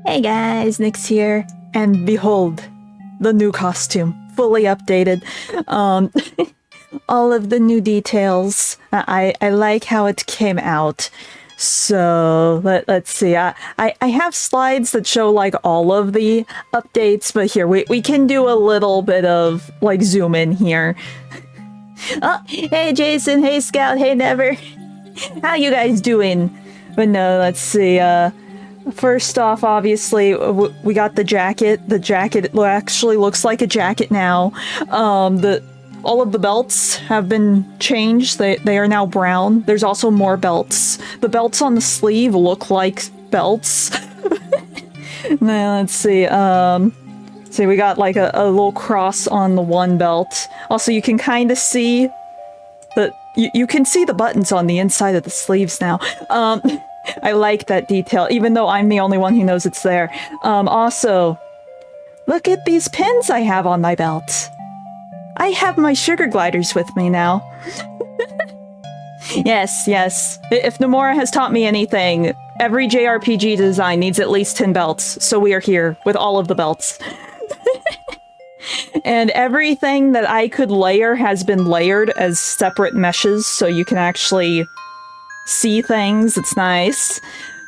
Hey guys, Nyx here, and behold, the new costume, fully updated. All of the new details. I like how it came out. So let's see. I have slides that show like all of the updates, but here we can do a little bit of like zoom in here. Oh, hey Jason, hey Scout, hey Never. How you guys doing? But no, let's see. First off, obviously, we got the jacket. The jacket actually looks like a jacket now. All of the belts have been changed. They are now brown. There's also more belts. The belts on the sleeve look like belts. Now, let's see. See, we got like a little cross on the one belt. Also, you can kind of see that you can see the buttons on the inside of the sleeves now. I like that detail, even though I'm the only one who knows it's there. Also, look at these pins I have on my belt. I have my sugar gliders with me now. Yes. If Nomura has taught me anything, every JRPG design needs at least 10 belts, so we are here with all of the belts. And everything that I could layer has been layered as separate meshes, so you can actually see things. It's nice.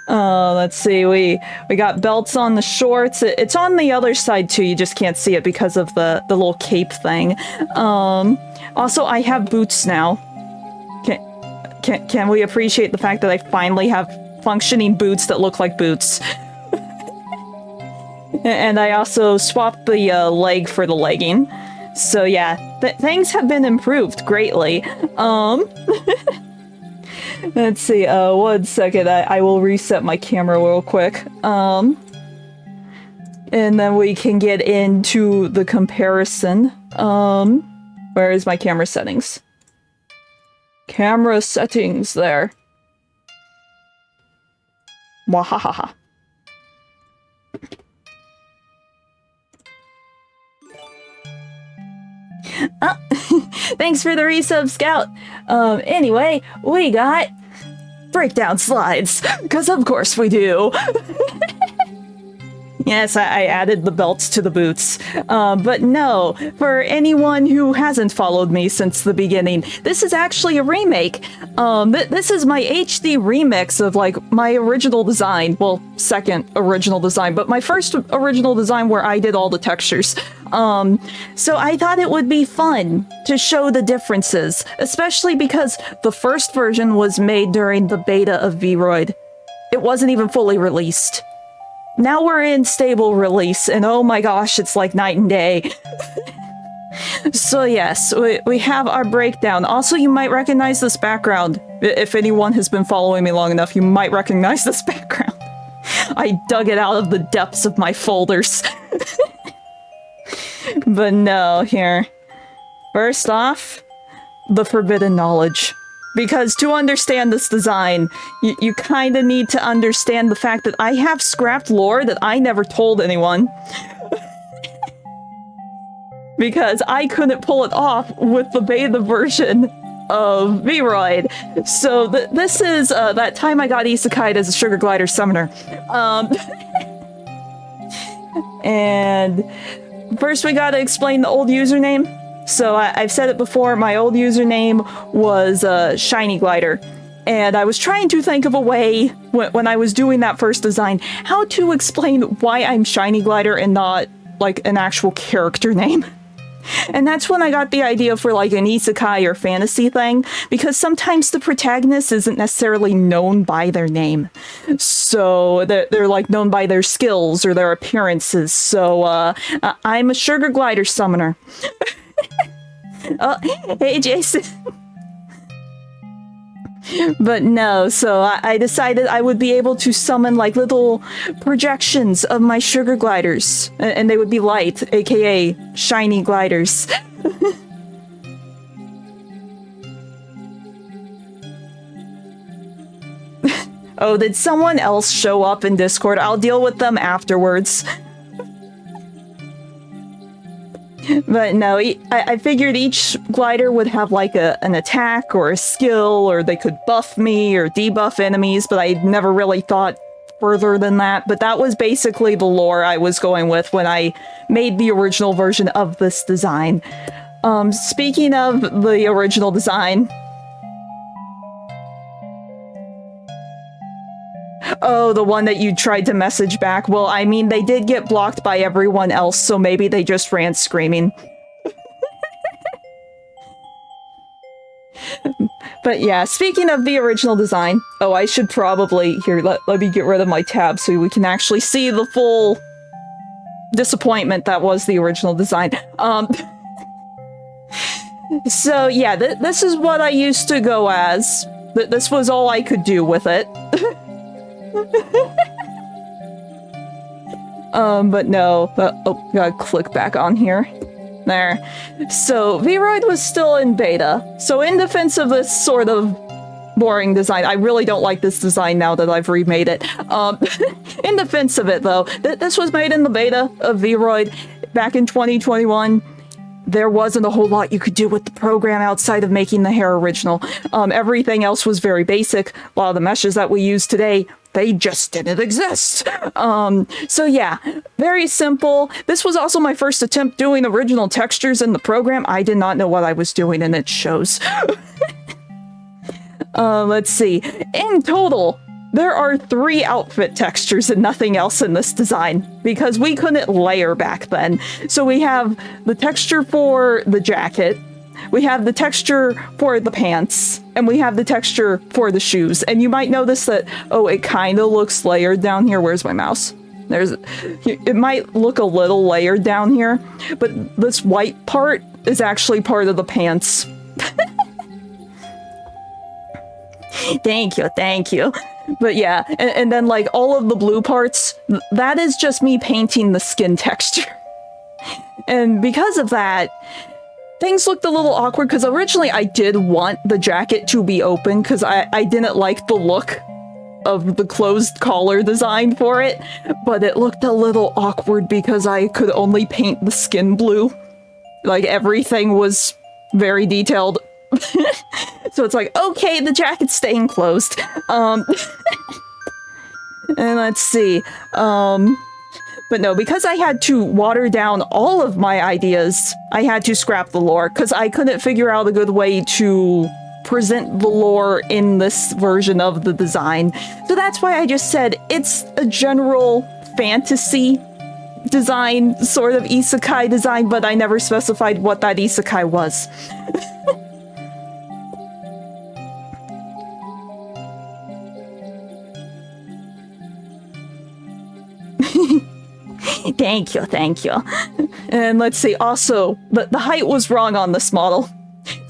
Let's see, we got belts on the shorts. It's on the other side too, you just can't see it because of the little cape thing. Also, I have boots now. Can we appreciate the fact that I finally have functioning boots that look like boots? And I also swapped the leg for the legging. So yeah, things have been improved greatly. Let's see, 1 second, I will reset my camera real quick. And then we can get into the comparison. Where is my camera settings? Camera settings, there. Wahahaha. Thanks for the resub, Scout. Anyway, we got breakdown slides, because of course we do. Yes, I added the belts to the boots. But no, for anyone who hasn't followed me since the beginning, this is actually a remake. This is my HD remix of like my original design. Well, second original design, but my first original design where I did all the textures. So I thought it would be fun to show the differences, especially because the first version was made during the beta of VOD I. It wasn't even fully released. Now we're in stable release, and oh my gosh, it's like night and day. So yes, we have our breakdown. Also, you might recognize this background. If anyone has been following me long enough, you might recognize this background. I dug it out of the depths of my folders. But no, here. First off, the forbidden knowledge. Because to understand this design, you kind of need to understand the fact that I have scrapped lore that I never told anyone. Because I couldn't pull it off with the beta version of VOD I. So this is that time I got isekai'd as a sugar glider summoner. And first we gotta explain the old username. So I've said it before, my old username was Shiny Glider, and I was trying to think of a way, when I was doing that first design, how to explain why I'm Shiny Glider and not, like, an actual character name. And that's when I got the idea for, like, an isekai or fantasy thing, because sometimes the protagonist isn't necessarily known by their name. So they're like, known by their skills or their appearances, so I'm a sugar glider summoner. Oh, hey Jason. But no, so I decided I would be able to summon like little projections of my sugar gliders, and they would be light, aka shiny gliders. Oh, did someone else show up in Discord? I'll deal with them afterwards. But no, I figured each glider would have like an attack or a skill, or they could buff me or debuff enemies, but I never really thought further than that, but that was basically the lore I was going with when I made the original version of this design. Speaking of the original design... Oh, the one that you tried to message back. Well, I mean, they did get blocked by everyone else, so maybe they just ran screaming. But yeah, speaking of the original design... Oh, I should probably... Here, let me get rid of my tab so we can actually see the full disappointment that was the original design. So yeah, this is what I used to go as. This was all I could do with it. But no. Oh, gotta click back on here. There. So, VOD was still in beta. So in defense of this sort of boring design, I really don't like this design now that I've remade it. In defense of it, though, this was made in the beta of VOD back in 2021. There wasn't a whole lot you could do with the program outside of making the hair original. Everything else was very basic. A lot of the meshes that we use today, they just didn't exist. So yeah, very simple. This was also my first attempt doing original textures in the program. I did not know what I was doing, and it shows. Let's see. In total, there are 3 outfit textures and nothing else in this design, because we couldn't layer back then. So we have the texture for the jacket, we have the texture for the pants, and we have the texture for the shoes. And you might notice that, oh, it kind of looks layered down here. Where's my mouse? It might look a little layered down here, but this white part is actually part of the pants. Thank you. But yeah, and then like all of the blue parts, that is just me painting the skin texture. And because of that, things looked a little awkward, because originally I did want the jacket to be open, because I didn't like the look of the closed collar design for it, but it looked a little awkward because I could only paint the skin blue. Like, everything was very detailed. So it's like, okay, the jacket's staying closed. And let's see. But no, because I had to water down all of my ideas, I had to scrap the lore, because I couldn't figure out a good way to present the lore in this version of the design. So that's why I just said it's a general fantasy design, sort of isekai design, but I never specified what that isekai was. Thank you. And let's see, also, the height was wrong on this model.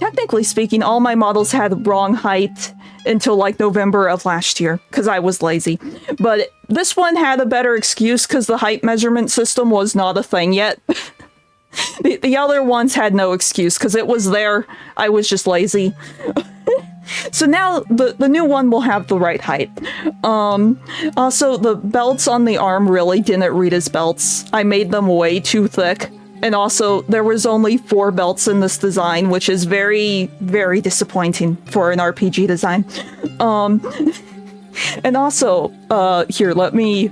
Technically speaking, all my models had the wrong height until like November of last year, because I was lazy. But this one had a better excuse, because the height measurement system was not a thing yet. The other ones had no excuse, because it was there, I was just lazy. So now the new one will have the right height. Also, the belts on the arm really didn't read as belts. I made them way too thick. And also, there was only 4 belts in this design, which is very, very disappointing for an RPG design. And also, here, let me...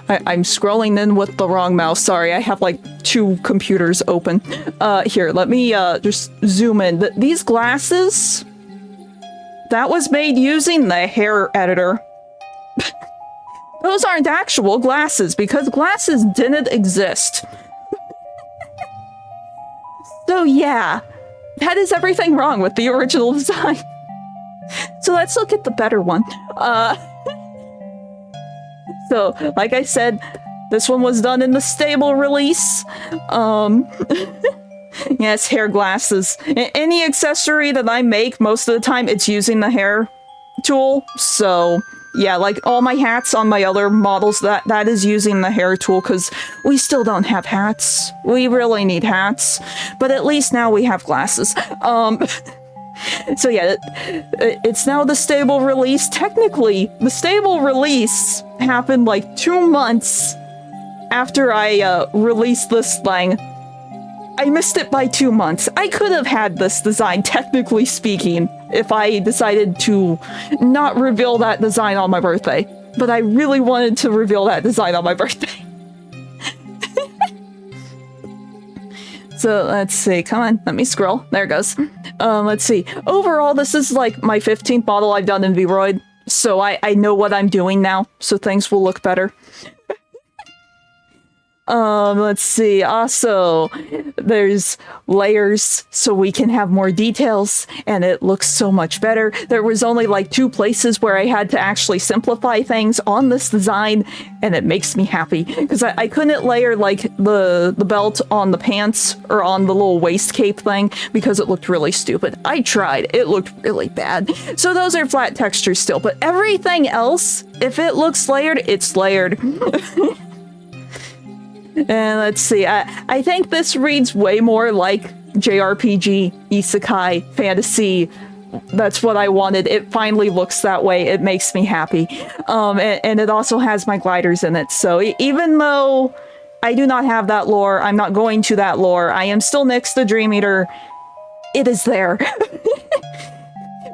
I'm scrolling in with the wrong mouse. Sorry, I have like 2 computers open. Here, let me just zoom in. These glasses... That was made using the hair editor. Those aren't actual glasses, because glasses didn't exist. So yeah, that is everything wrong with the original design. So let's look at the better one. So, like I said, this one was done in the stable release. Yes, hair glasses. Any accessory that I make, most of the time, it's using the hair tool. So, yeah, like all my hats on my other models, that is using the hair tool, because we still don't have hats. We really need hats. But at least now we have glasses. So yeah, it's now the stable release. Technically, the stable release happened like 2 months after I released this thing. I missed it by 2 months. I could have had this design, technically speaking, if I decided to not reveal that design on my birthday. but I really wanted to reveal that design on my birthday. So let's see, come on, let me scroll. There it goes. Let's see. Overall, this is like my 15th model I've done in VRoid, so I know what I'm doing now, so things will look better. Let's see. Also, there's layers so we can have more details, and it looks so much better. There was only like 2 places where I had to actually simplify things on this design, and it makes me happy because I couldn't layer like the belt on the pants or on the little waist cape thing because it looked really stupid. I tried. It looked really bad. So those are flat textures still, but everything else, if it looks layered, it's layered. And let's see, I think this reads way more like JRPG, isekai, fantasy. That's what I wanted. It finally looks that way. It makes me happy. And it also has my gliders in it. So even though I do not have that lore, I'm not going to that lore, I am still next to Dream Eater. It is there.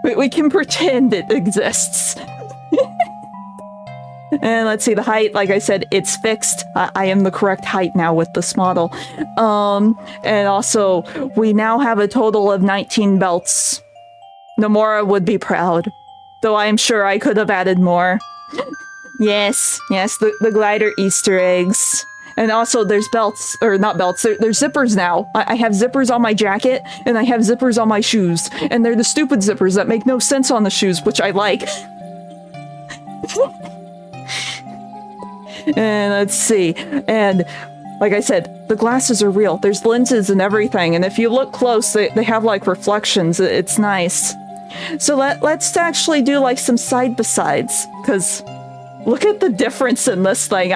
We can pretend it exists. And let's see, the height, like I said, it's fixed. I am the correct height now with this model. And also, we now have a total of 19 belts. Nomura would be proud. Though I am sure I could have added more. Yes, the glider Easter eggs. And also, there's belts, or not belts, there's zippers now. I have zippers on my jacket, and I have zippers on my shoes. And they're the stupid zippers that make no sense on the shoes, which I like. And let's see, and like I said, the glasses are real. There's lenses and everything, and if you look close, they have like reflections. It's nice. So let's actually do like some side-by-sides, because look at the difference in this thing.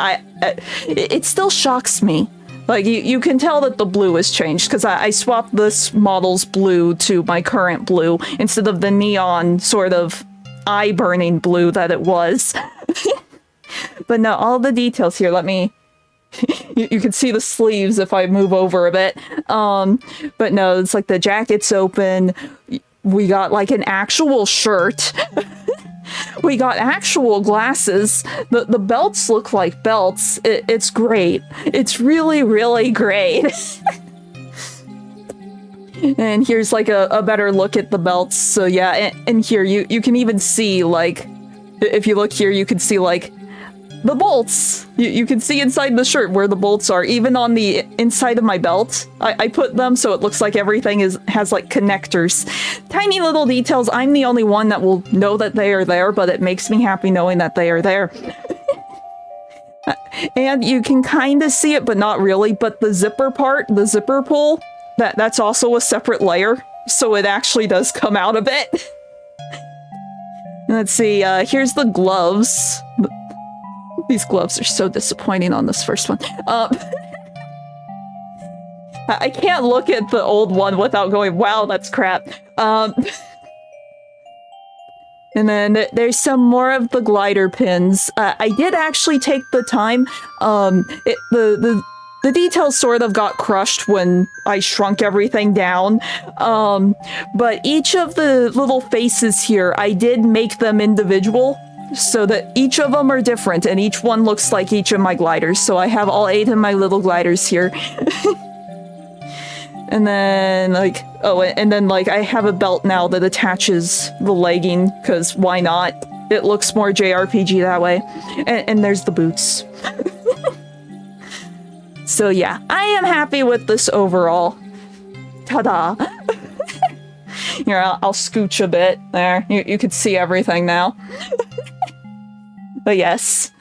It still shocks me. Like, you can tell that the blue has changed, because I swapped this model's blue to my current blue, instead of the neon sort of eye-burning blue that it was. But no, all the details here, let me... you can see the sleeves if I move over a bit. But no, it's like the jacket's open. We got like an actual shirt. We got actual glasses. The belts look like belts. It's great. It's really, really great. And here's like a better look at the belts. So yeah, and here you can even see, like, if you look here, you can see like the bolts. You can see inside the shirt where the bolts are, even on the inside of my belt. I put them so it looks like everything has like connectors. Tiny little details. I'm the only one that will know that they are there, but it makes me happy knowing that they are there. And you can kind of see it, but not really. But the zipper part, the zipper pull, that's also a separate layer, so it actually does come out a bit. Let's see, here's the gloves. These gloves are so disappointing on this first one. I can't look at the old one without going, wow, that's crap. And then there's some more of the glider pins. I did actually take the time. The details sort of got crushed when I shrunk everything down. But each of the little faces here, I did make them individual, so that each of them are different, and each one looks like each of my gliders. So I have all 8 of my little gliders here. And then, like, oh, and then, like, I have a belt now that attaches the legging, because why not? It looks more JRPG that way. And there's the boots. So yeah, I am happy with this overall. Ta-da! Here, I'll scooch a bit. There, you can see everything now. But yes.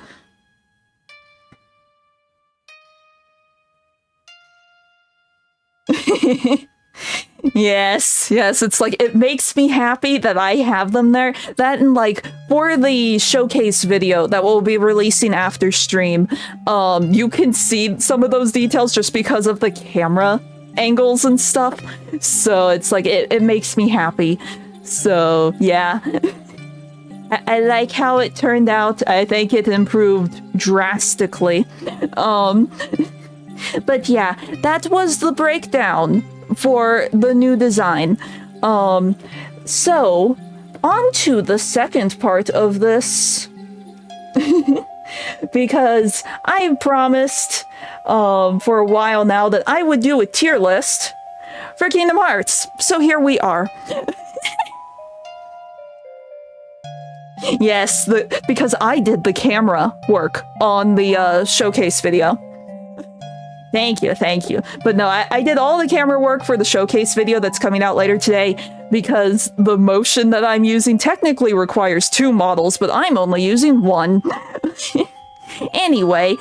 Yes, it's like, it makes me happy that I have them there. That and like, for the showcase video that we'll be releasing after stream, you can see some of those details just because of the camera angles and stuff. So it's like, it makes me happy. So yeah. I like how it turned out. I think it improved drastically. But yeah, that was the breakdown for the new design. So, on to the second part of this because I promised for a while now that I would do a tier list for Kingdom Hearts. So here we are. Yes, because I did the camera work on the showcase video. Thank you. But no, I did all the camera work for the showcase video that's coming out later today because the motion that I'm using technically requires 2 models, but I'm only using 1. Anyway,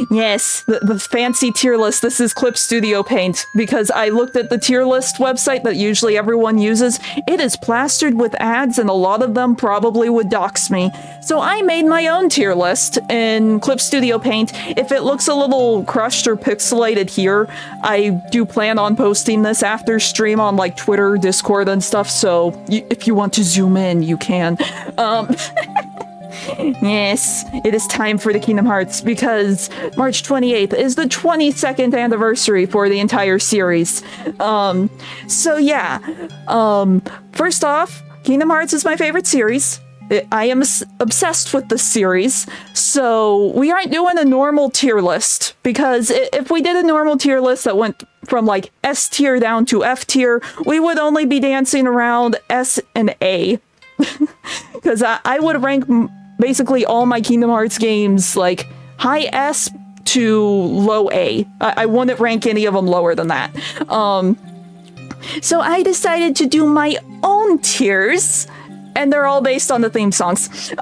yes, the fancy tier list. This is Clip Studio Paint because I looked at the tier list website that usually everyone uses. It is plastered with ads and a lot of them probably would dox me. So I made my own tier list in Clip Studio Paint. If it looks a little crushed or pixelated here, I do plan on posting this after stream on like Twitter, Discord and stuff. So if you want to zoom in, you can. Yes, it is time for the Kingdom Hearts because March 28th is the 22nd anniversary for the entire series. So yeah, first off, Kingdom Hearts is my favorite series. I am obsessed with this series, so we aren't doing a normal tier list because if we did a normal tier list that went from like S tier down to F tier, we would only be dancing around S and A. Because I would rank basically all my Kingdom Hearts games like high S to low A. I wouldn't rank any of them lower than that. So I decided to do my own tiers, and they're all based on the theme songs.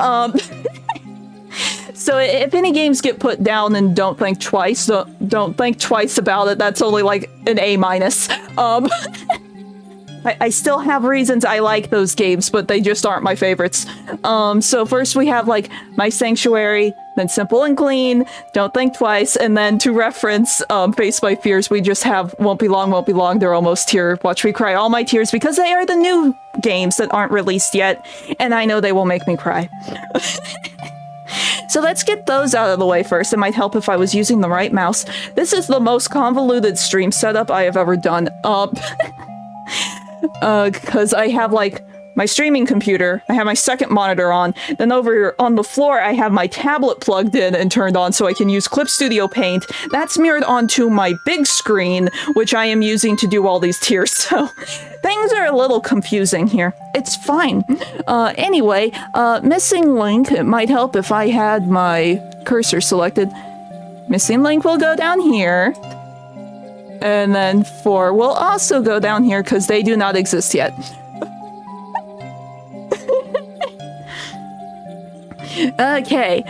So if any games get put down, and don't think twice. Don't think twice about it. That's only like an A-. I still have reasons I like those games, but they just aren't my favorites. So first we have like My Sanctuary, then Simple and Clean, Don't Think Twice, and then to reference Face My Fears, we just have Won't Be Long, They're Almost Here, Watch Me Cry, all my tears, because they are the new games that aren't released yet, and I know they will make me cry. So let's get those out of the way first. It might help if I was using the right mouse. This is the most convoluted stream setup I have ever done. Because I have like my streaming computer, I have my second monitor on, then over on the floor I have my tablet plugged in and turned on so I can use Clip Studio Paint. That's mirrored onto my big screen, which I am using to do all these tiers, so things are a little confusing here. It's fine. Anyway, Missing Link, it might help if I had my cursor selected. Missing Link will go down here. And then 4 will also go down here because they do not exist yet. Okay.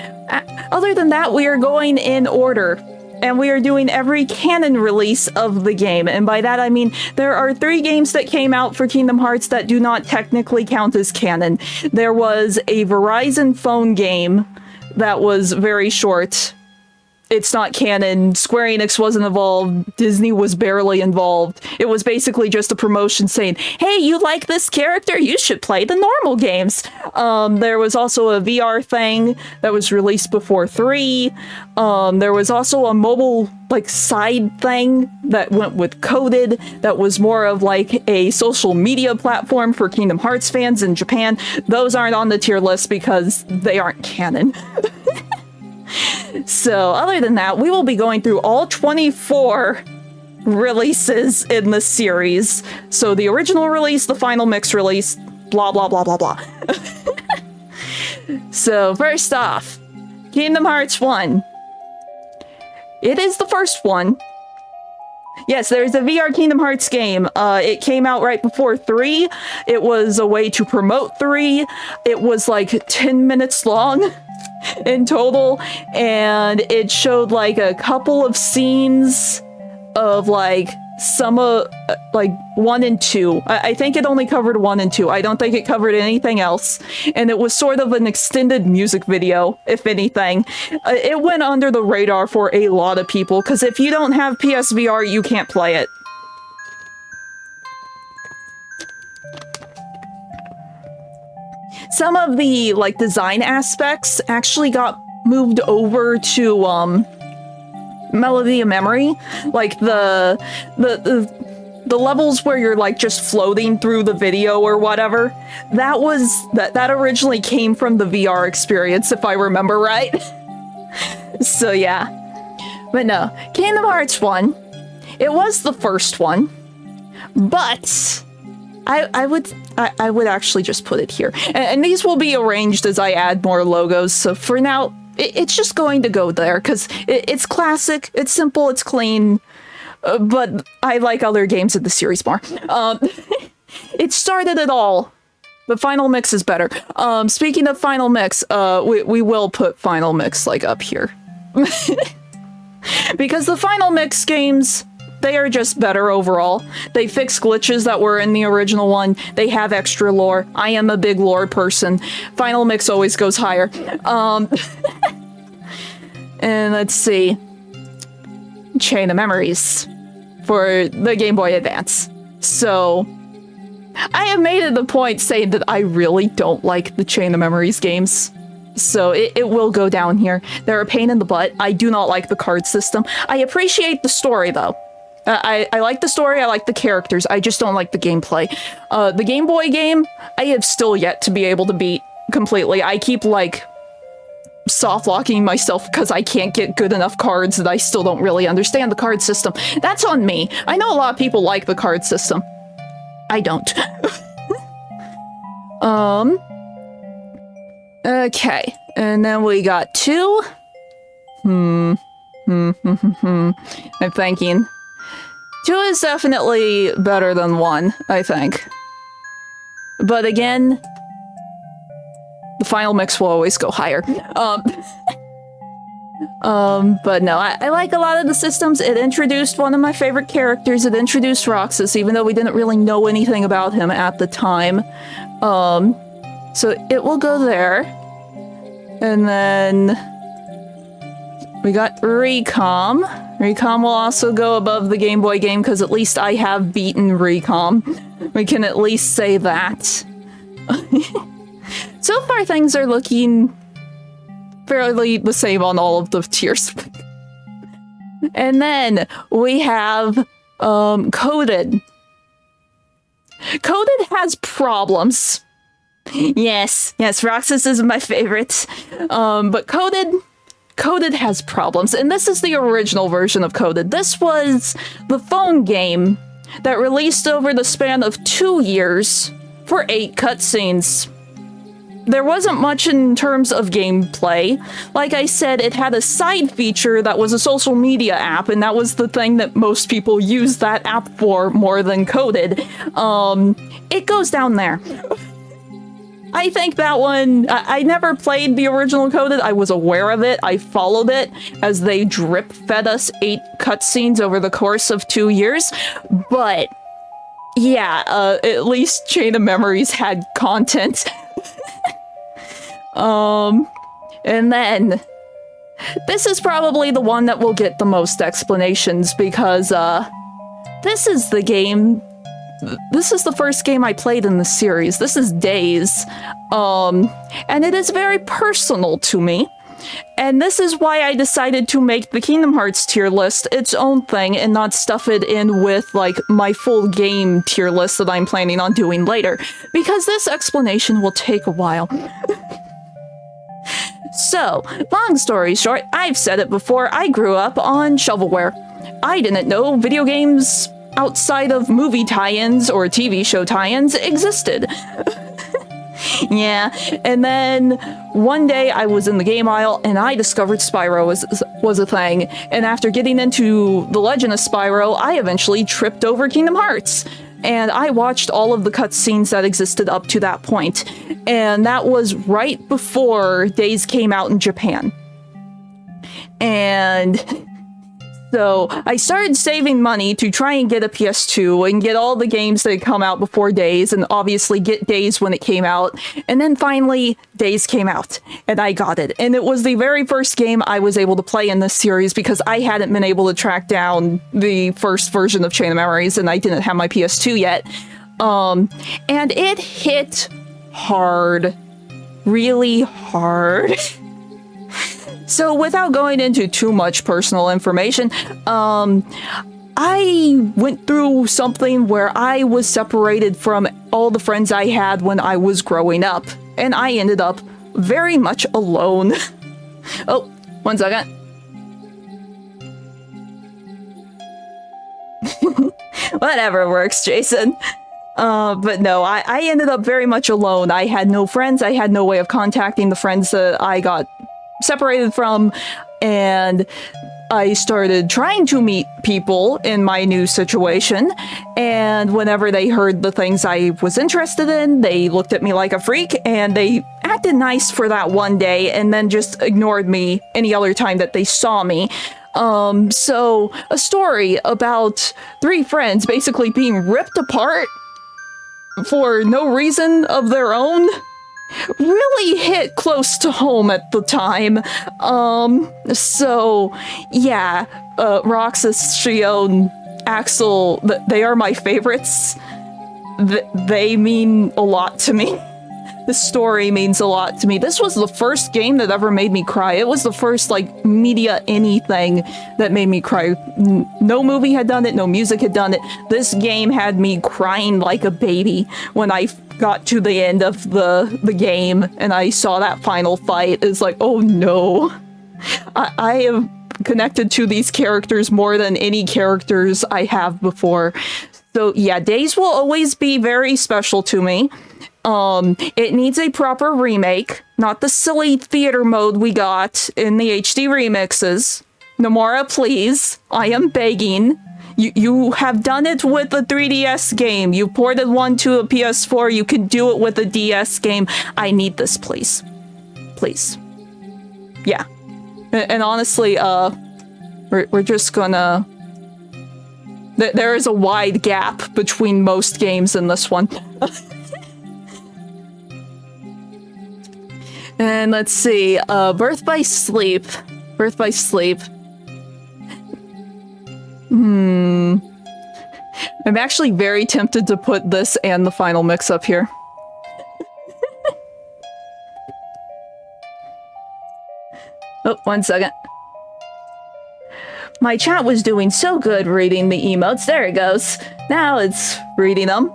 Other than that, we are going in order. And we are doing every canon release of the game. And by that I mean there are 3 games that came out for Kingdom Hearts that do not technically count as canon. There was a Verizon phone game that was very short. It's not canon. Square Enix wasn't involved. Disney was barely involved. It was basically just a promotion saying, hey, you like this character? You should play the normal games. There was also a VR thing that was released before 3. There was also a mobile like side thing that went with Coded that was more of like a social media platform for Kingdom Hearts fans in Japan. Those aren't on the tier list because they aren't canon. So, other than that, we will be going through all 24 releases in the series. So, the original release, the final mix release, blah, blah, blah, blah, blah. So, first off, Kingdom Hearts 1. It is the first one. Yes, there's a VR Kingdom Hearts game. It came out right before 3. It was a way to promote 3. It was like 10 minutes long in total, and it showed like a couple of scenes of like some like 1 and 2. I think it only covered 1 and 2. I don't think it covered anything else, and it was sort of an extended music video, if anything. It went under the radar for a lot of people, because if you don't have PSVR, you can't play it. Some of the like design aspects actually got moved over to Melody of Memory, like the the levels where you're like just floating through the video or whatever, that originally came from the VR experience, if I remember right. So yeah. But no, Kingdom Hearts 1, it was the first one, but I would actually just put it here. And these will be arranged as I add more logos, so for now, it's just going to go there, because it's classic, it's simple, it's clean, but I like other games of the series more. It started it all. The Final Mix is better. Speaking of Final Mix, we will put Final Mix, like, up here. Because the Final Mix games, they are just better overall. They fix glitches that were in the original one. They have extra lore. I am a big lore person. Final Mix always goes higher. And let's see. Chain of Memories for the Game Boy Advance. So, I have made it a point saying that I really don't like the Chain of Memories games. So it will go down here. They're a pain in the butt. I do not like the card system. I appreciate the story, though. I like the story, I like the characters, I just don't like the gameplay. The Game Boy game, I have still yet to be able to beat completely. I keep, like, soft-locking myself because I can't get good enough cards that I still don't really understand the card system. That's on me. I know a lot of people like the card system. I don't. Okay, and then we got 2. I'm thinking. 2 is definitely better than 1, I think. But again, the Final Mix will always go higher. But no, I like a lot of the systems. It introduced one of my favorite characters. It introduced Roxas, even though we didn't really know anything about him at the time. So it will go there. And then we got Recom. Recom will also go above the Game Boy game because at least I have beaten Recom. We can at least say that. So far things are looking fairly the same on all of the tiers. And then we have Coded. Coded has problems. Yes, Roxas is my favorite. But Coded has problems, and this is the original version of Coded. This was the phone game that released over the span of 2 years for 8 cutscenes. There wasn't much in terms of gameplay. Like I said, it had a side feature that was a social media app, and that was the thing that most people use that app for more than Coded. It goes down there. I think that one, I never played the original Coded. I was aware of it. I followed it as they drip-fed us 8 cutscenes over the course of 2 years. But, yeah, at least Chain of Memories had content. And then, this is probably the one that will get the most explanations because, this is the game. This is the first game I played in the series. This is Days. And it is very personal to me. And this is why I decided to make the Kingdom Hearts tier list its own thing and not stuff it in with, like, my full game tier list that I'm planning on doing later. Because this explanation will take a while. So, long story short, I've said it before, I grew up on shovelware. I didn't know video games outside of movie tie-ins or TV show tie-ins existed. Yeah, and then one day I was in the game aisle and I discovered Spyro was a thing, and after getting into The Legend of Spyro, I eventually tripped over Kingdom Hearts. And I watched all of the cutscenes that existed up to that point, and that was right before Days came out in Japan. And so I started saving money to try and get a PS2 and get all the games that had come out before Days, and obviously get Days when it came out. And then finally, Days came out, and I got it. And it was the very first game I was able to play in this series because I hadn't been able to track down the first version of Chain of Memories, and I didn't have my PS2 yet. And it hit hard. Really hard. So without going into too much personal information, I I went through something where I was separated from all the friends I had when I was growing up, and I ended up very much alone. Oh, 1 second. Whatever works, Jason. But no, I ended up very much alone. I had no friends. I had no way of contacting the friends that I got separated from, and I started trying to meet people in my new situation, and whenever they heard the things I was interested in, they looked at me like a freak, and they acted nice for that one day, and then just ignored me any other time that they saw me. So a story about 3 friends basically being ripped apart for no reason of their own really hit close to home at the time. So yeah, Roxas, Shion, Axel, they are my favorites. They mean a lot to me. This story means a lot to me. This was the first game that ever made me cry. It was the first, like, media anything that made me cry. No movie had done it, no music had done it. This game had me crying like a baby when I got to the end of the game and I saw that final fight. It's like, oh no. I have connected to these characters more than any characters I have before. So yeah, Days will always be very special to me. It needs a proper remake, not the silly theater mode we got in the HD remixes. Nomura, please, I am begging. You have done it with the 3DS game. You ported one to a PS4. You can do it with a DS game. I need this, please. Please. Yeah. And honestly, we're just gonna... There is a wide gap between most games in this one. And let's see, Birth by Sleep. Birth by Sleep. I'm actually very tempted to put this and the final mix up here. Oh, 1 second. My chat was doing so good reading the emotes. There it goes. Now it's reading them.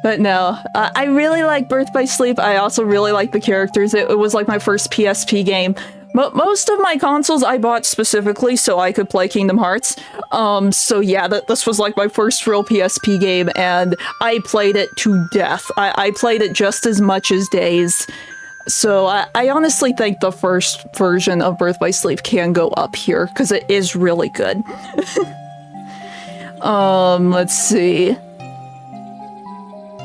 But no, I really like Birth by Sleep. I also really like the characters. It was like my first PSP game. Most of my consoles I bought specifically so I could play Kingdom Hearts. So yeah, this was like my first real PSP game, and I played it to death. I played it just as much as Days. So I honestly think the first version of Birth by Sleep can go up here, because it is really good. Let's see.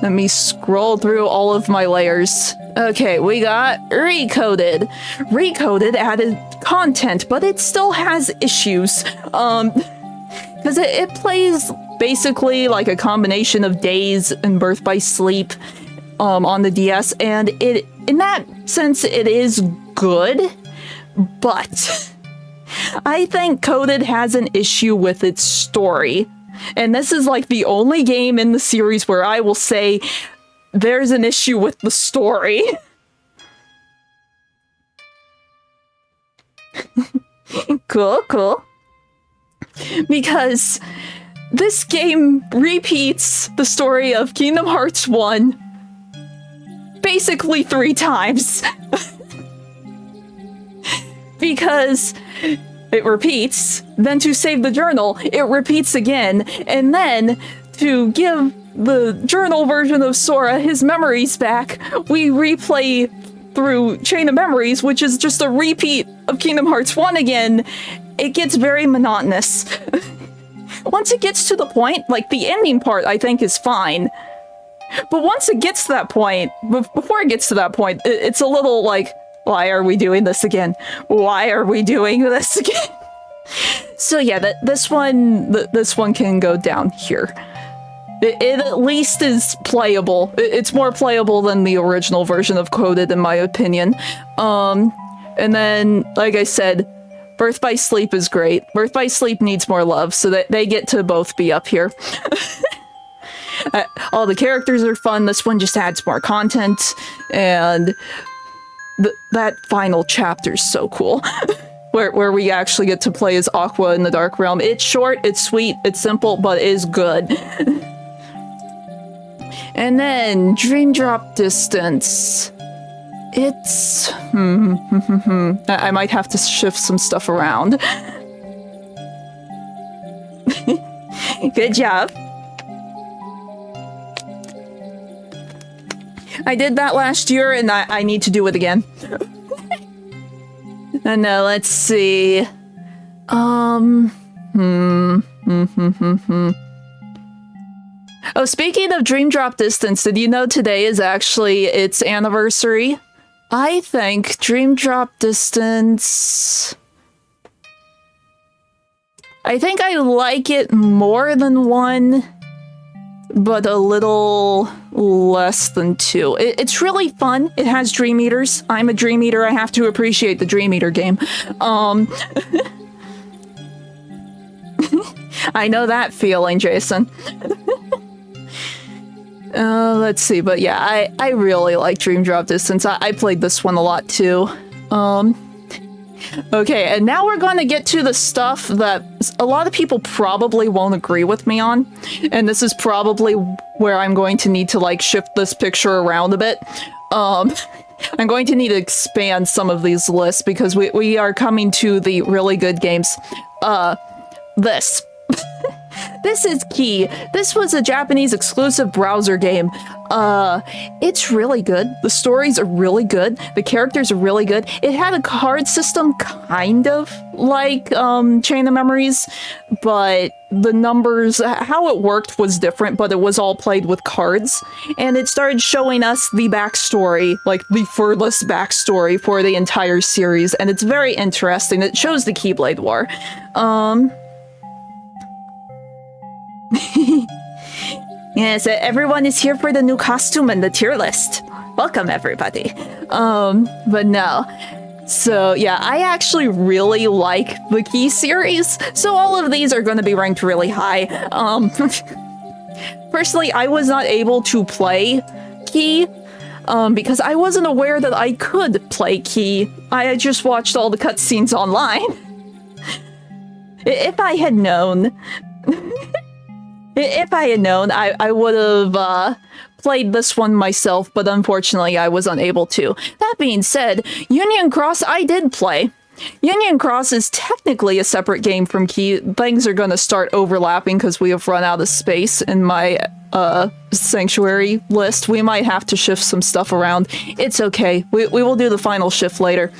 Let me scroll through all of my layers. Okay, we got Recoded. Recoded added content, but it still has issues. Because it plays basically like a combination of Days and Birth by Sleep on the DS, and in that sense it is good, but I think Coded has an issue with its story. And this is like the only game in the series where I will say there's an issue with the story. Cool. Because this game repeats the story of Kingdom Hearts 1 basically 3 times. Because it repeats, then to save the journal, it repeats again, and then to give the journal version of Sora his memories back, we replay through Chain of Memories, which is just a repeat of Kingdom Hearts 1 again. It gets very monotonous. Once it gets to the point, like the ending part I think is fine, but once it gets to that point, before it gets to that point, it's a little like, why are we doing this again? Why are we doing this again? So yeah, this one can go down here. It at least is playable. It's more playable than the original version of Coded, in my opinion. And then, like I said, Birth by Sleep is great. Birth by Sleep needs more love, so that they get to both be up here. All the characters are fun. This one just adds more content, and that final chapter is so cool. where we actually get to play as Aqua in the Dark Realm. It's short, it's sweet, it's simple, but it is good. And then Dream Drop Distance. It's... I might have to shift some stuff around. Good job. I did that last year, and I need to do it again. And let's see. Oh, speaking of Dream Drop Distance, did you know today is actually its anniversary? I think Dream Drop Distance... I think I like it more than 1, but a little less than 2. It's really fun. It has Dream Eaters. I'm a Dream Eater. I have to appreciate the Dream Eater game. I know that feeling, Jason. Let's see, but yeah, I really like Dream Drop Distance. I played this one a lot too. Okay, and now we're going to get to the stuff that a lot of people probably won't agree with me on. And this is probably where I'm going to need to, like, shift this picture around a bit. I'm going to need to expand some of these lists because we are coming to the really good games. This. This is Key. This was a Japanese exclusive browser game. It's really good. The stories are really good. The characters are really good. It had a card system kind of like Chain of Memories, but the numbers, how it worked was different, but it was all played with cards. And it started showing us the backstory, like the furthest backstory for the entire series, and it's very interesting. It shows the Keyblade War. Yes, everyone is here for the new costume and the tier list. Welcome, everybody. But no. So, yeah, I actually really like the Key series, so all of these are going to be ranked really high. Personally, I was not able to play Key, because I wasn't aware that I could play Key. I just watched all the cutscenes online. If I had known... If I had known, I would have played this one myself, but unfortunately I was unable to. That being said, Union Cross I did play. Union Cross is technically a separate game from Key. Things are going to start overlapping because we have run out of space in my Sanctuary list. We might have to shift some stuff around. It's okay. We will do the final shift later.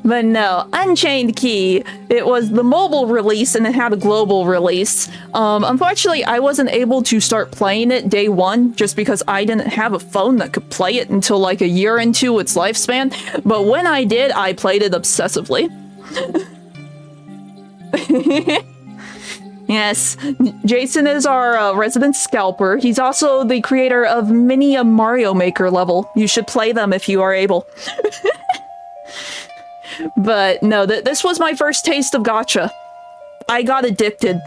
But no, Unchained Key, it was the mobile release and it had a global release. Unfortunately, I wasn't able to start playing it day 1 just because I didn't have a phone that could play it until like a year into its lifespan. But when I did, I played it obsessively. Yes, Jason is our resident scalper. He's also the creator of many a Mario Maker level. You should play them if you are able. But no, this was my first taste of gacha. I got addicted.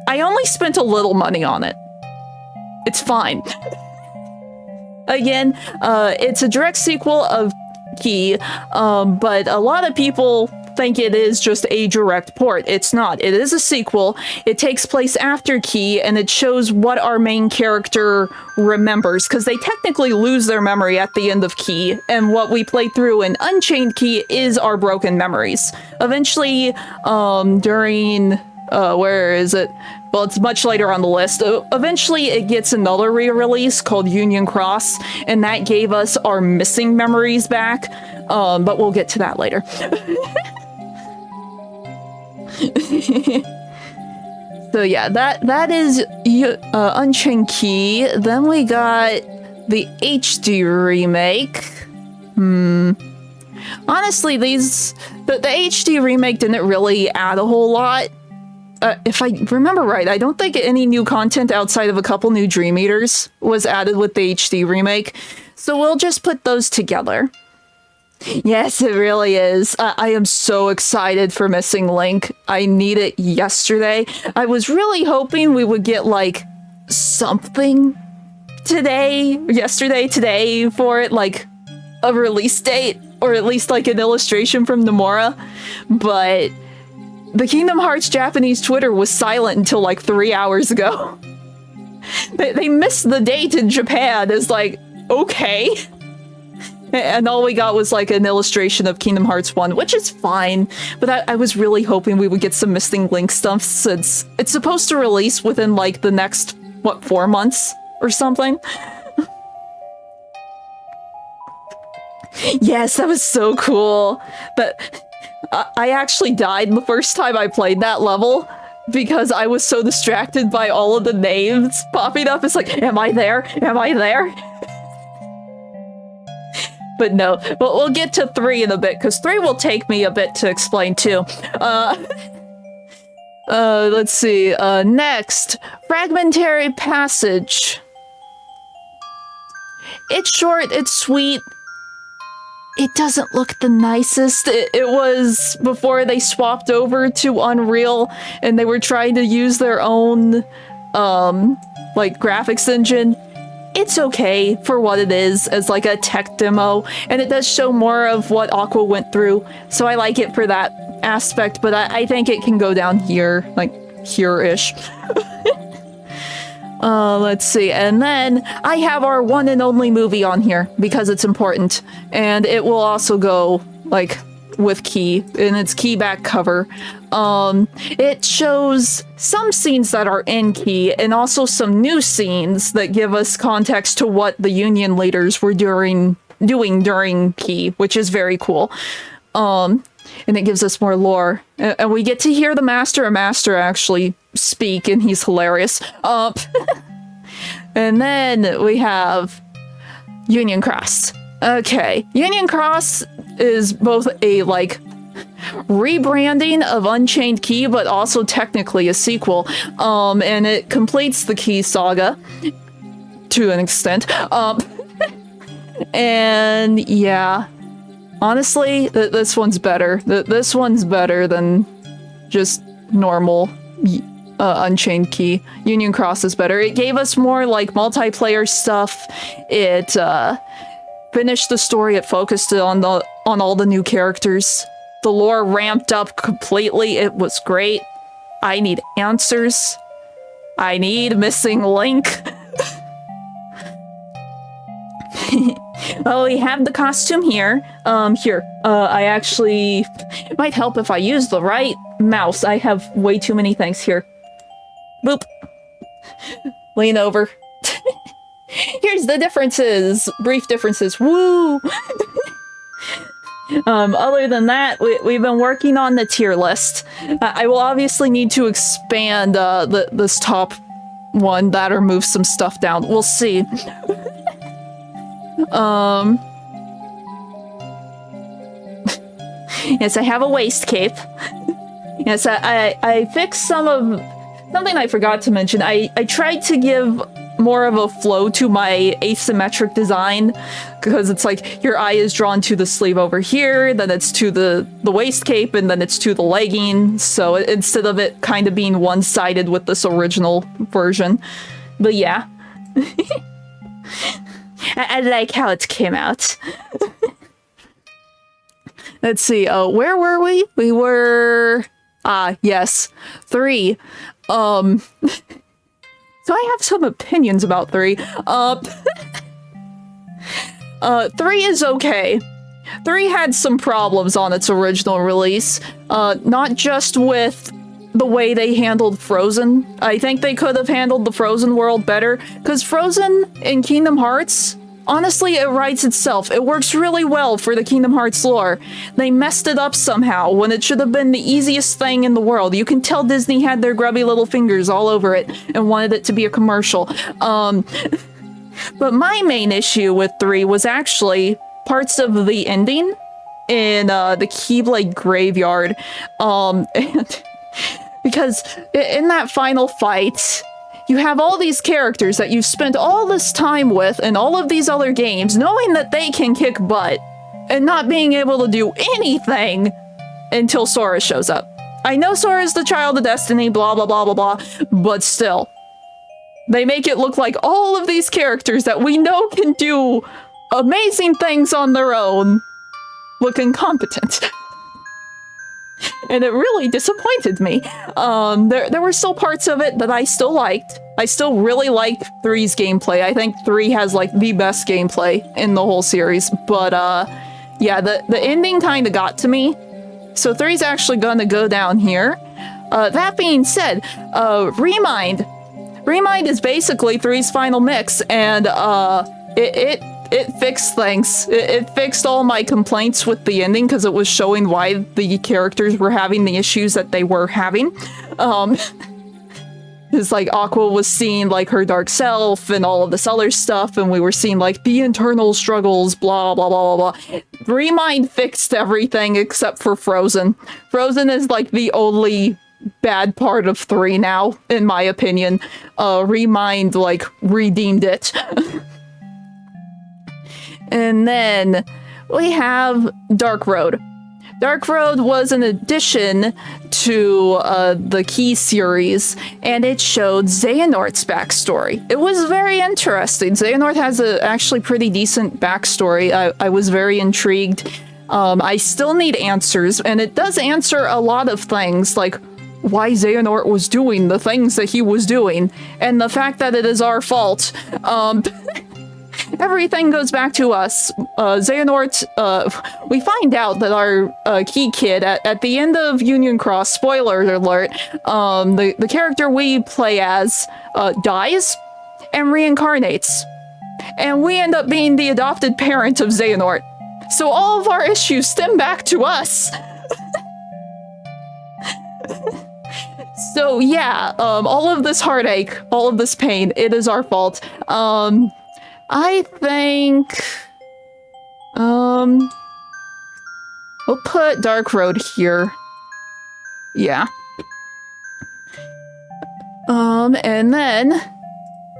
I only spent a little money on it. It's fine. Again, it's a direct sequel of Key, but a lot of people think it is just a direct port. It's not. It is a sequel. It takes place after Key, and it shows what our main character remembers, because they technically lose their memory at the end of Key, and what we play through in Unchained Key is our broken memories. Eventually, during... where is it? Well, it's much later on the list. Eventually, it gets another re-release called Union Cross, and that gave us our missing memories back, but we'll get to that later. So yeah, that is Unchained Key. Then we got the HD remake. Honestly, the HD remake didn't really add a whole lot. If I remember right, I don't think any new content outside of a couple new Dream Eaters was added with the HD remake. So we'll just put those together. Yes, it really is. I am so excited for Missing Link. I need it yesterday. I was really hoping we would get, like, something today for it, like a release date. or at least like an illustration from Nomura, but the Kingdom Hearts Japanese Twitter was silent until like 3 hours ago. They missed the date in Japan. It's like, okay. And all we got was like an illustration of Kingdom Hearts 1, which is fine. But I was really hoping we would get some missing link stuff since it's supposed to release within like the next, what, 4 months or something? Yes, that was so cool. But I actually died the first time I played that level because I was so distracted by all of the names popping up. It's like, am I there? Am I there? But no, but we'll get to 3 in a bit, because 3 will take me a bit to explain too. Let's see, next, Fragmentary Passage. It's short, it's sweet. It doesn't look the nicest. It was before they swapped over to Unreal, and they were trying to use their own, like, graphics engine. It's okay for what it is as like a tech demo, and it does show more of what Aqua went through, so I like it for that aspect, but I think it can go down here, like here-ish. Let's see, and then I have our one and only movie on here because it's important, and it will also go like with Key in its Key back cover. It shows some scenes that are in Key and also some new scenes that give us context to what the Union leaders were doing during Key, which is very cool. And it gives us more lore. And we get to hear the Master actually speak, and he's hilarious. And then we have Union Cross. Okay, Union Cross is both a, like, rebranding of Unchained Key, but also technically a sequel. And it completes the Key saga to an extent. And yeah, honestly, this one's better. This one's better than just normal Unchained Key. Union Cross is better. It gave us more like multiplayer stuff. It finished the story. It focused on all the new characters. The lore ramped up completely. It was great. I need answers. I need missing link. Well, we have the costume here. I actually... It might help if I use the right mouse. I have way too many things here. Boop. Lean over. Here's the differences. Brief differences. Woo! Other than that, we've been working on the tier list. I will obviously need to expand this top one, that or move some stuff down. We'll see. Yes, I have a waist cape. Yes, I fixed something I forgot to mention. I tried to give more of a flow to my asymmetric design, because it's like your eye is drawn to the sleeve over here, then it's to the waist cape, and then it's to the legging. So instead of it kind of being one-sided with this original version. But yeah. I like how it came out. Let's see, where were we? We were... yes, 3. So I have some opinions about 3. 3 is okay. 3 had some problems on its original release. Not just with the way they handled Frozen. I think they could have handled the Frozen world better, because Frozen in Kingdom Hearts, honestly, it writes itself. It works really well for the Kingdom Hearts lore. They messed it up somehow when it should have been the easiest thing in the world. You can tell Disney had their grubby little fingers all over it and wanted it to be a commercial. But my main issue with 3 was actually parts of the ending in the Keyblade Graveyard. And because in that final fight, you have all these characters that you've spent all this time with in all of these other games, knowing that they can kick butt, and not being able to do anything until Sora shows up. I know Sora's the child of destiny, blah blah blah blah blah, but still. They make it look like all of these characters that we know can do amazing things on their own look incompetent. And it really disappointed me. There were still parts of it that I still liked. I still really like 3's gameplay. I think 3 has like the best gameplay in the whole series. But yeah, the ending kind of got to me. So 3's actually gonna go down here. That being said, Remind. Remind is basically 3's final mix, and it fixed things. It fixed all my complaints with the ending because it was showing why the characters were having the issues that they were having. It's like Aqua was seeing like her dark self and all of this other stuff, and we were seeing like the internal struggles, blah, blah, blah, blah, blah. Remind fixed everything except for Frozen. Frozen is like the only bad part of 3 now, in my opinion. Remind like redeemed it. And then we have Dark Road. Dark Road was an addition to the Key series, and it showed Xehanort's backstory. It was very interesting. Xehanort has a actually pretty decent backstory. I was very intrigued. I still need answers, and it does answer a lot of things, like why Xehanort was doing the things that he was doing, and the fact that it is our fault. Everything goes back to us. Xehanort, we find out that our key kid at the end of Union Cross, spoiler alert, the character we play as dies and reincarnates. And we end up being the adopted parent of Xehanort. So all of our issues stem back to us. So yeah, all of this heartache, all of this pain, it is our fault. I think, we'll put Dark Road here. Yeah. And then,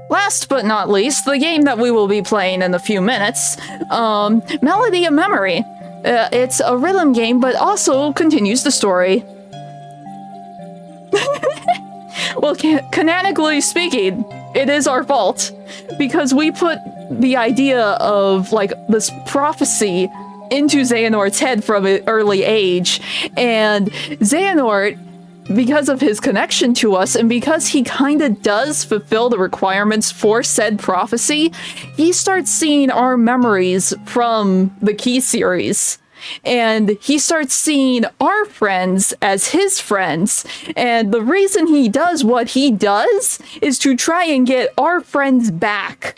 last but not least, the game that we will be playing in a few minutes, Melody of Memory. It's a rhythm game, but also continues the story. Well, canonically speaking, it is our fault, because we put the idea of, like, this prophecy into Xehanort's head from an early age, and Xehanort, because of his connection to us, and because he kinda does fulfill the requirements for said prophecy, he starts seeing our memories from the Key series. And he starts seeing our friends as his friends. And the reason he does what he does is to try and get our friends back.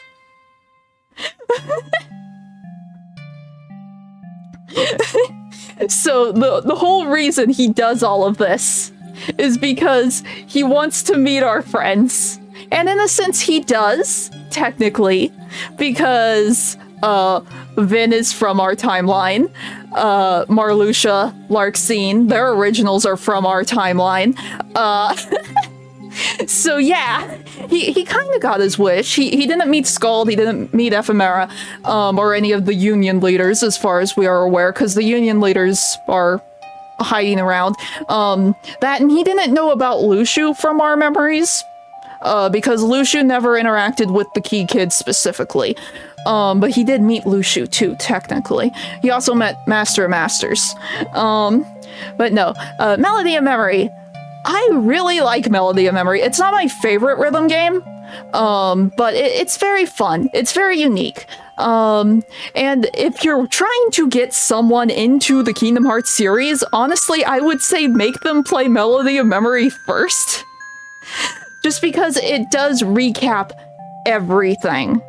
So the whole reason he does all of this is because he wants to meet our friends. And in a sense he does, technically, because Vin is from our timeline. Marluxia, Larxene, their originals are from our timeline. So yeah, he kind of got his wish. He didn't meet Skald, he didn't meet Ephemera, or any of the Union leaders, as far as we are aware, because the Union leaders are hiding around. That, and he didn't know about Luxu from our memories, because Luxu never interacted with the Key Kids specifically. But he did meet Luxu too, technically. He also met Master of Masters. But no, Melody of Memory. I really like Melody of Memory. It's not my favorite rhythm game, but it's very fun. It's very unique. And if you're trying to get someone into the Kingdom Hearts series, honestly, I would say make them play Melody of Memory first. Just because it does recap everything.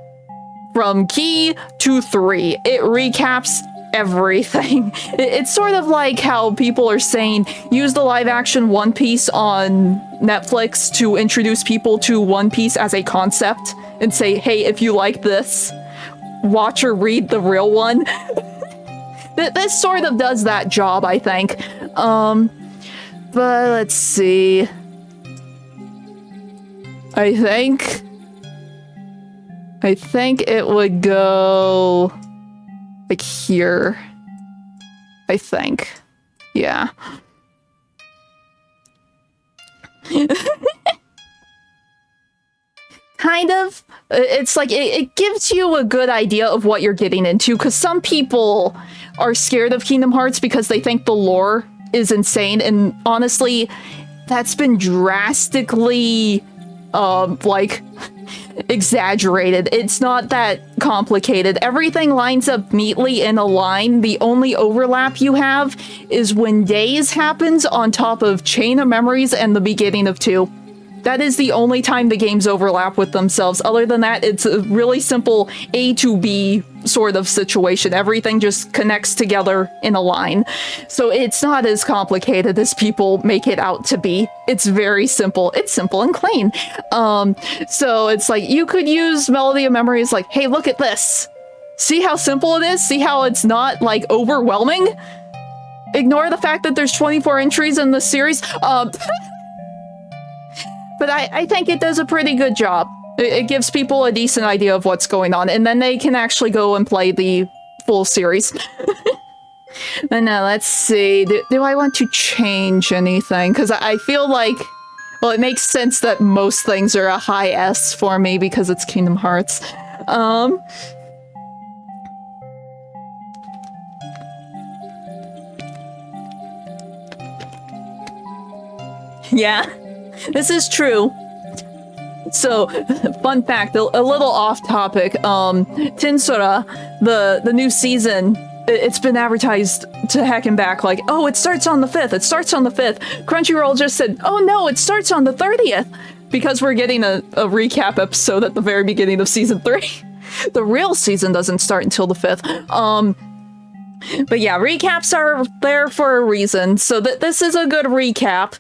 From Key to 3, it recaps everything. It's sort of like how people are saying, use the live-action One Piece on Netflix to introduce people to One Piece as a concept, and say, hey, if you like this, watch or read the real one. This sort of does that job, I think. But let's see. I think it would go like here. I think. Yeah. kind of. It's like it gives you a good idea of what you're getting into, because some people are scared of Kingdom Hearts because they think the lore is insane, and honestly, that's been drastically like exaggerated. It's not that complicated. Everything lines up neatly in a line. The only overlap you have is when Days happens on top of Chain of Memories and the beginning of 2. That is the only time the games overlap with themselves. Other than that, it's a really simple A to B sort of situation. Everything just connects together in a line. So it's not as complicated as people make it out to be. It's very simple. It's simple and clean. So it's like, you could use Melody of Memories like, hey, look at this. See how simple it is? See how it's not, like, overwhelming? Ignore the fact that there's 24 entries in the series. But I think it does a pretty good job. It gives people a decent idea of what's going on, and then they can actually go and play the full series. But now, let's see. Do I want to change anything? Because I feel like, well, it makes sense that most things are a high S for me because it's Kingdom Hearts. Yeah. This is true. So, fun fact, a little off topic, Tinsura, the new season, it's been advertised to heck and back like, oh, it starts on the 5th, it starts on the 5th. Crunchyroll just said, oh no, it starts on the 30th, because we're getting a recap episode at the very beginning of season 3. The real season doesn't start until the 5th. But yeah, recaps are there for a reason, so this is a good recap.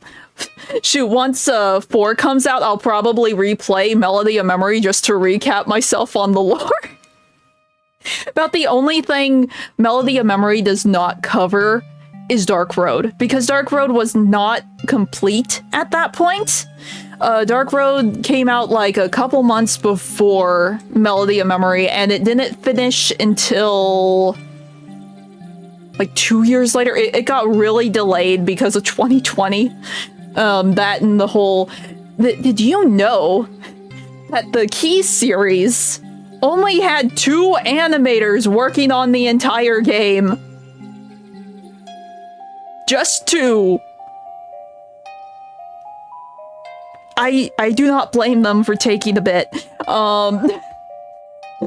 Shoot, once 4 comes out, I'll probably replay Melody of Memory just to recap myself on the lore. About the only thing Melody of Memory does not cover is Dark Road, because Dark Road was not complete at that point. Dark Road came out like a couple months before Melody of Memory, and it didn't finish until like 2 years later. It got really delayed because of 2020. That and the whole... Did you know that the Key series only had 2 animators working on the entire game? Just 2. I do not blame them for taking a bit.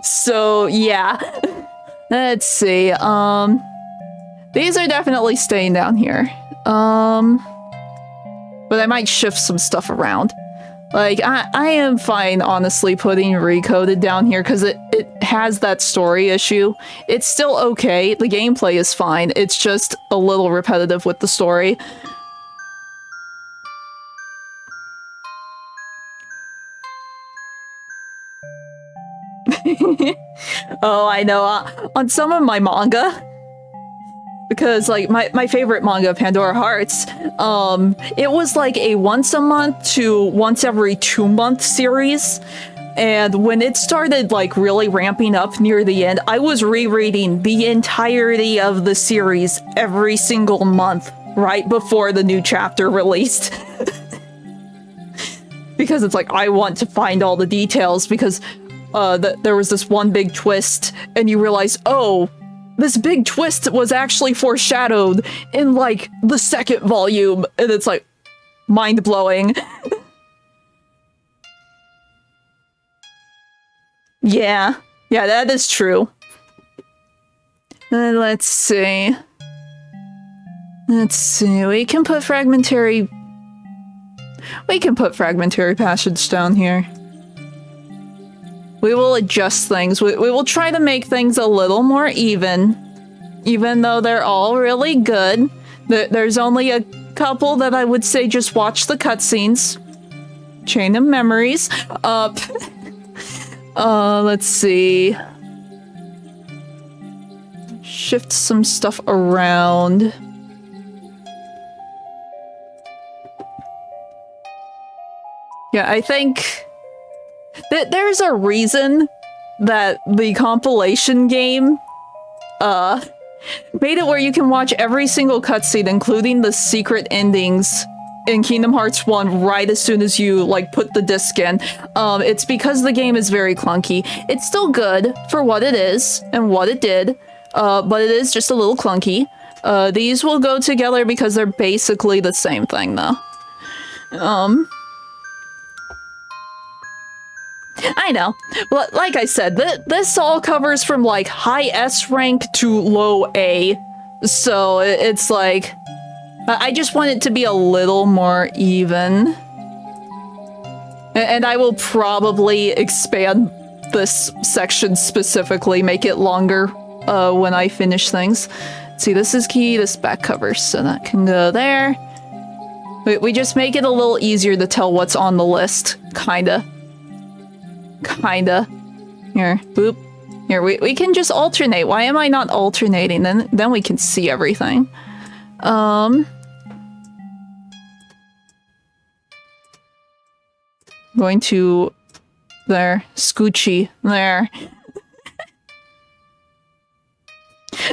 So yeah. Let's see. These are definitely staying down here. But I might shift some stuff around. Like, I am fine, honestly, putting Recoded down here, because it has that story issue. It's still okay. The gameplay is fine. It's just a little repetitive with the story. Oh, I know. On some of my manga, because like my favorite manga, Pandora Hearts, it was like a once a month to once every 2 month series. And when it started like really ramping up near the end, I was rereading the entirety of the series every single month right before the new chapter released. Because it's like, I want to find all the details, because there was this one big twist and you realize, oh, this big twist was actually foreshadowed in, like, the 2nd volume, and it's, like, mind-blowing. Yeah. Yeah, that is true. Let's see. Let's see, we can put fragmentary passage down here. We will adjust things. We will try to make things a little more even though they're all really good. There's only a couple that I would say just watch the cutscenes. Chain of Memories. Let's see. Shift some stuff around. Yeah, I think there's a reason that the compilation game made it where you can watch every single cutscene, including the secret endings, in Kingdom Hearts 1 right as soon as you, like, put the disc in. It's because the game is very clunky. It's still good for what it is and what it did, but it is just a little clunky. These will go together because they're basically the same thing, though. I know. Well, like I said, this all covers from, like, high S rank to low A. So it's like... I just want it to be a little more even. And I will probably expand this section specifically, make it longer when I finish things. See, this is key, this back cover, so that can go there. We just make it a little easier to tell what's on the list, kinda. Kinda. Here, boop. Here, we can just alternate. Why am I not alternating? Then we can see everything. Going to there, Scoochie, there.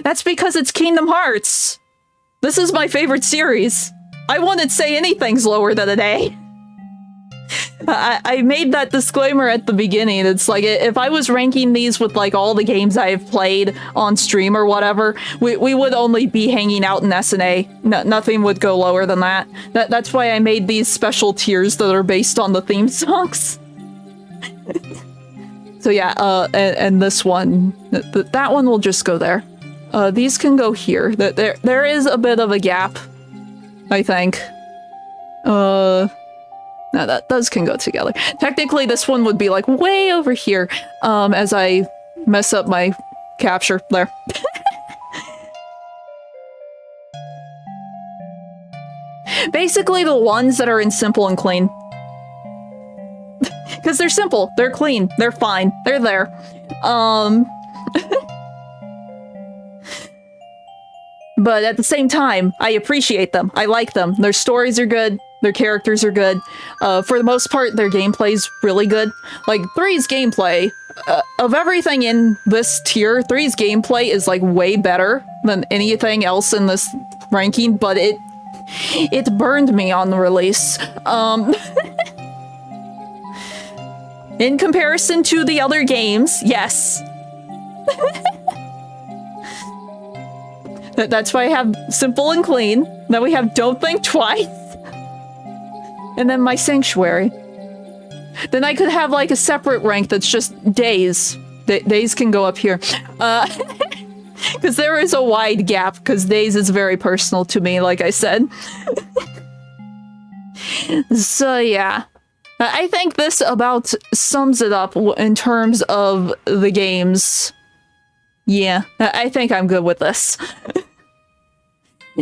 That's because it's Kingdom Hearts. This is my favorite series. I wouldn't say anything's lower than an A. I made that disclaimer at the beginning. It's like, if I was ranking these with, like, all the games I've played on stream or whatever, we would only be hanging out in S&A. Nothing would go lower than that. That's why I made these special tiers that are based on the theme songs. So yeah, and this one, that one will just go there. These can go here. There is a bit of a gap, I think. No, those can go together. Technically, this one would be, like, way over here, as I mess up my capture. There. Basically, the ones that are in simple and clean. Because they're simple, they're clean, they're fine, they're there. But at the same time, I appreciate them. I like them. Their stories are good. Their characters are good. For the most part, their gameplay's really good. Like, 3's gameplay, of everything in this tier, 3's gameplay is, like, way better than anything else in this ranking, but it burned me on the release. In comparison to the other games, yes. That's why I have simple and clean. Then we have don't think twice. And then my sanctuary. Then I could have, like, a separate rank that's just days. Days can go up here. Because there is a wide gap, because days is very personal to me, like I said. So yeah. I think this about sums it up in terms of the games. Yeah, I think I'm good with this.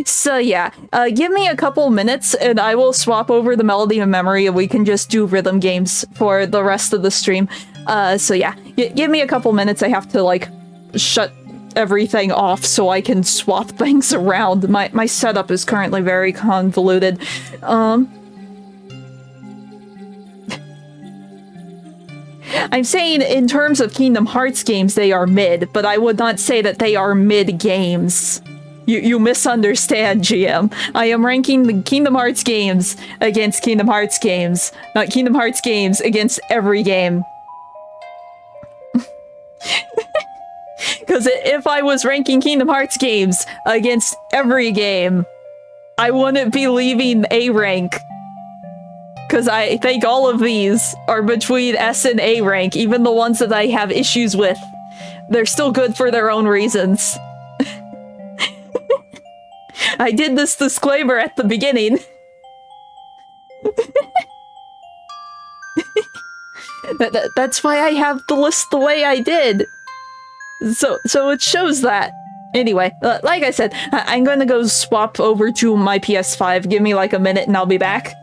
So yeah, give me a couple minutes and I will swap over the melody and memory and we can just do rhythm games for the rest of the stream. So yeah, give me a couple minutes. I have to, like, shut everything off so I can swap things around. My setup is currently very convoluted. I'm saying in terms of Kingdom Hearts games, they are mid, but I would not say that they are mid games. You misunderstand, GM. I am ranking the Kingdom Hearts games against Kingdom Hearts games, not Kingdom Hearts games against every game. Because if I was ranking Kingdom Hearts games against every game, I wouldn't be leaving A rank. Because I think all of these are between S and A rank, even the ones that I have issues with. They're still good for their own reasons. I did this disclaimer at the beginning. That's why I have the list the way I did. So it shows that. Anyway, like I said, I'm gonna go swap over to my PS5. Give me like a minute and I'll be back.